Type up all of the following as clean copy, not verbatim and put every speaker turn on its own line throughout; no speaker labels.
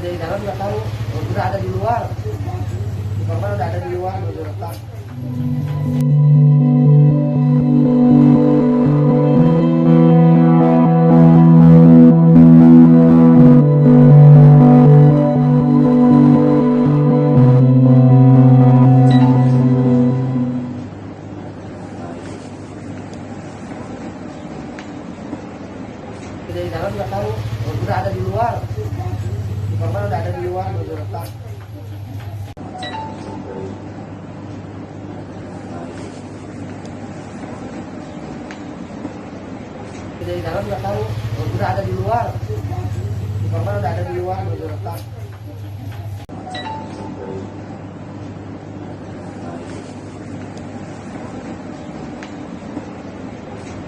Dari dalam nggak tahu, udah ada di luar. Di korban udah ada di luar, udah retak. Dari dalam nggak tahu, udah ada di luar. Di korban udah ada di luar, udah retak. Dari dalam nggak tahu, udah ada di luar. Di korban udah ada di luar, udah retak.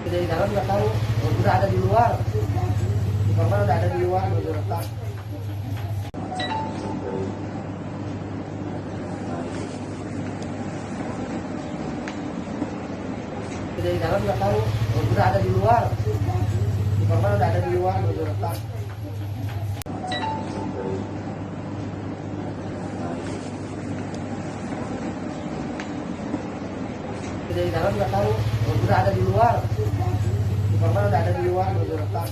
Dari dalam nggak tahu, udah ada di luar. Di korban udah ada di luar, udah retak. Dari dalam nggak tahu, udah ada di luar. Di korban udah ada di luar, udah retak. Dari dalam nggak tahu, udah ada di luar. Di korban udah ada di luar, udah retak.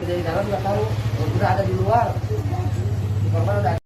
Dari dalam nggak tahu, udah ada di luar. Di korban udah ada